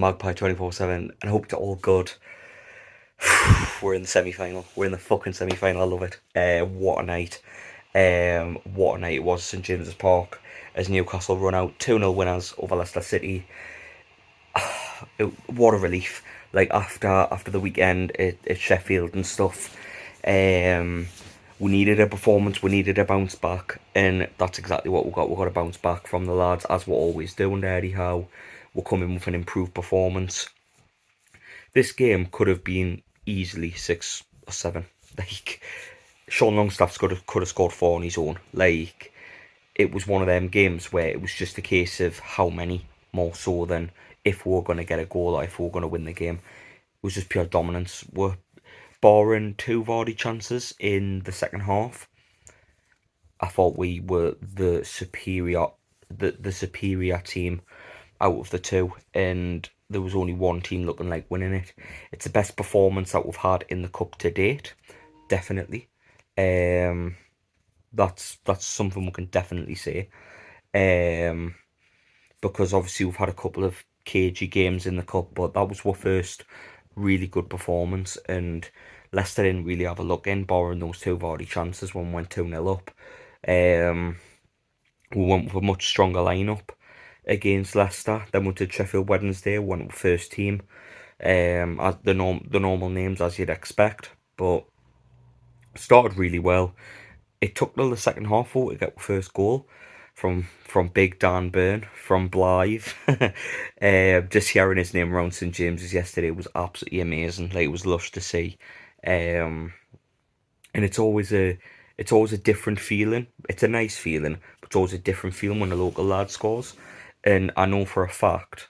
Magpie 24/7, and I hope it's all good. We're in the semi-final. We're in the fucking semi-final. I love it. What a night. What a night it was at St James's Park as Newcastle run out 2-0 winners over Leicester City. What a relief. Like after the weekend at Sheffield and stuff. We needed a performance, we needed a bounce back, and that's exactly what we got. We got a bounce back from the lads, as we're always doing there, anyhow. We're coming with an improved performance. This game could have been easily 6 or 7. Like, Sean Longstaff could have scored 4 on his own. Like, it was one of them games where it was just a case of how many, more so than if we were going to get a goal or if we were going to win the game. It was just pure dominance. We're barring 2 Vardy chances in the second half. I thought we were the superior team out of the 2, and there was only one team looking like winning it. It's the best performance that we've had in the cup to date, definitely. That's something we can definitely say. Because obviously we've had a couple of cagey games in the cup, but that was our first really good performance, and Leicester didn't really have a look in, barring those 2 Vardy chances when we went 2-0 up. We went with a much stronger lineup against Leicester than we did Sheffield Wednesday. We went with first team, as the normal names as you'd expect, but started really well. It took till the second half to get the first goal from Big Dan Burn from Blythe. Just hearing his name around St James's yesterday was absolutely amazing. Like, it was lush to see, and it's always a different feeling. It's a nice feeling, but it's always a different feeling when a local lad scores. And I know for a fact,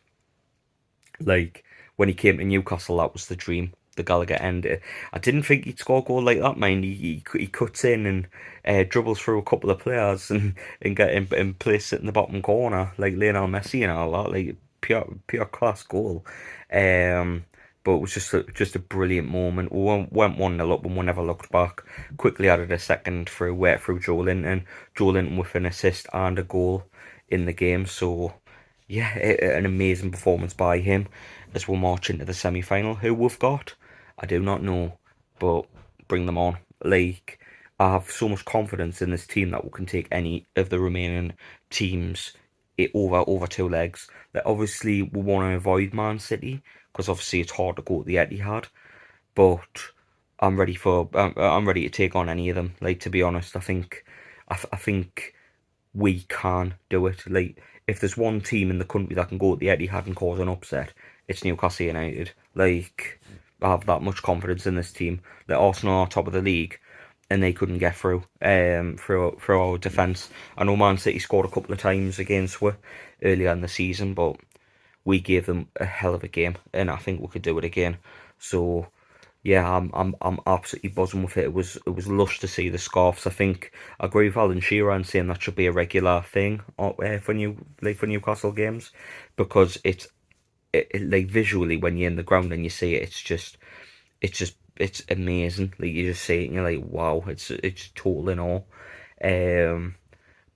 like, when he came to Newcastle, that was the dream. The Gallagher end. I didn't think he'd score a goal like that, mind. He cuts in and dribbles through a couple of players and get and place it in the bottom corner like Lionel Messi and all that. Like, pure class goal. But it was just a brilliant moment. We went 1-0 up and we never looked back. Quickly added a second through Joe Linton. Joe Linton with an assist and a goal in the game. So yeah, an amazing performance by him as we'll march into the semi-final. Who we've got, I do not know, but bring them on. Like, I have so much confidence in this team that we can take any of the remaining teams over 2 legs. Like, obviously, we want to avoid Man City because obviously it's hard to go to the Etihad, but I'm ready to take on any of them. Like, to be honest, I think we can do it. Like, if there's one team in the country that can go to the Etihad and cause an upset, it's Newcastle United. Like, I have that much confidence in this team. That Arsenal are top of the league, and they couldn't get through our defence. I know Man City scored a couple of times against us earlier in the season, but we gave them a hell of a game, and I think we could do it again. So yeah, I'm absolutely buzzing with it. It was lush to see the scarves. I think I agree with Alan Shearer and saying that should be a regular thing for Newcastle games, because it's like, visually when you're in the ground and you see it, it's amazing. Like, you just see it and you're like, wow, it's total in awe.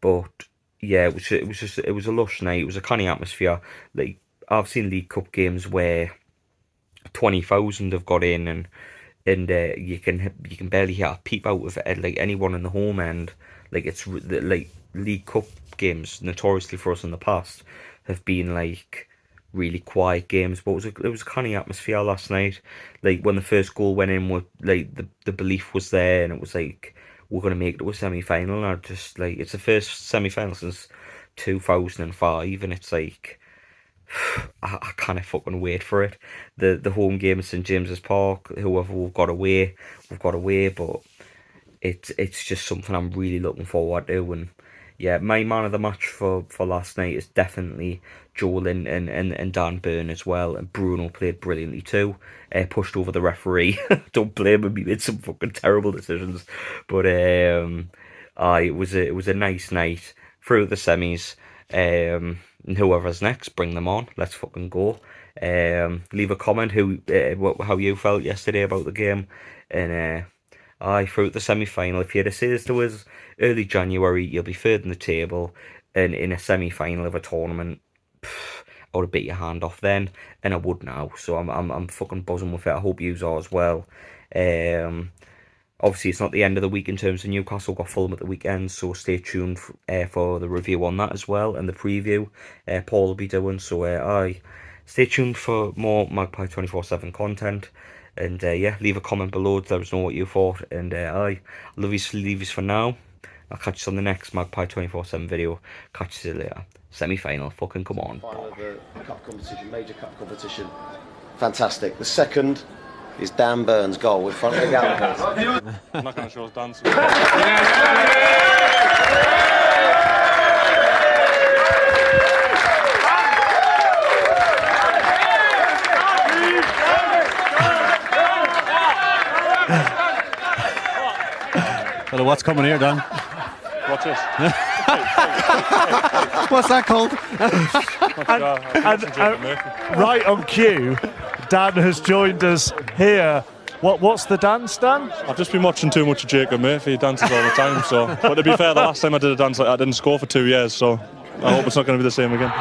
But yeah, it was a lush night. It was a canny atmosphere. Like, I've seen League Cup games where 20,000 have got in, and you can barely hear a peep out of it. Like, anyone in the home end, like, it's like League Cup games notoriously for us in the past have been like really quiet games, but it was a canny atmosphere last night. Like, when the first goal went in, like, the belief was there, and it was like, we're gonna make it to a semi-final. And I just, like, it's the first semi-final since 2005, and it's like, I can't fucking wait for it. The home game at St James's Park, whoever we've got away, but it's just something I'm really looking forward to. And yeah, my man of the match for last night is definitely Joel and Dan Burn as well. And Bruno played brilliantly too. Pushed over the referee. Don't blame him. He made some fucking terrible decisions. But it was a nice night through the semis. And whoever's next, bring them on. Let's fucking go. Leave a comment how you felt yesterday about the game, and through the semi-final. If you had to say this to us early January, you'll be third in the table, and in a semi-final of a tournament, I would have bit your hand off then, and I would now. So I'm fucking buzzing with it. I hope you are as well. Obviously, it's not the end of the week in terms of Newcastle. Got Fulham at the weekend, so stay tuned for the review on that as well, and the preview Paul will be doing. So stay tuned for more Magpie 24/7 content. And yeah, leave a comment below. Let us know what you thought. And love you, leave us for now. I'll catch you on the next Magpie 24/7 video. Catch you later. Semi-final. Fucking come on. Final of the cup competition, major cup competition. Fantastic. The second is Dan Burns' goal in front of the Gallagher. I'm not going to show us dance. Well, what's coming here, Dan? Watch this. What's that called? Right on cue, Dan has joined us here. What's the dance, Dan? I've just been watching too much of Jacob Murphy. He dances all the time. But to be fair, the last time I did a dance like that, I didn't score for 2 years. So I hope it's not going to be the same again.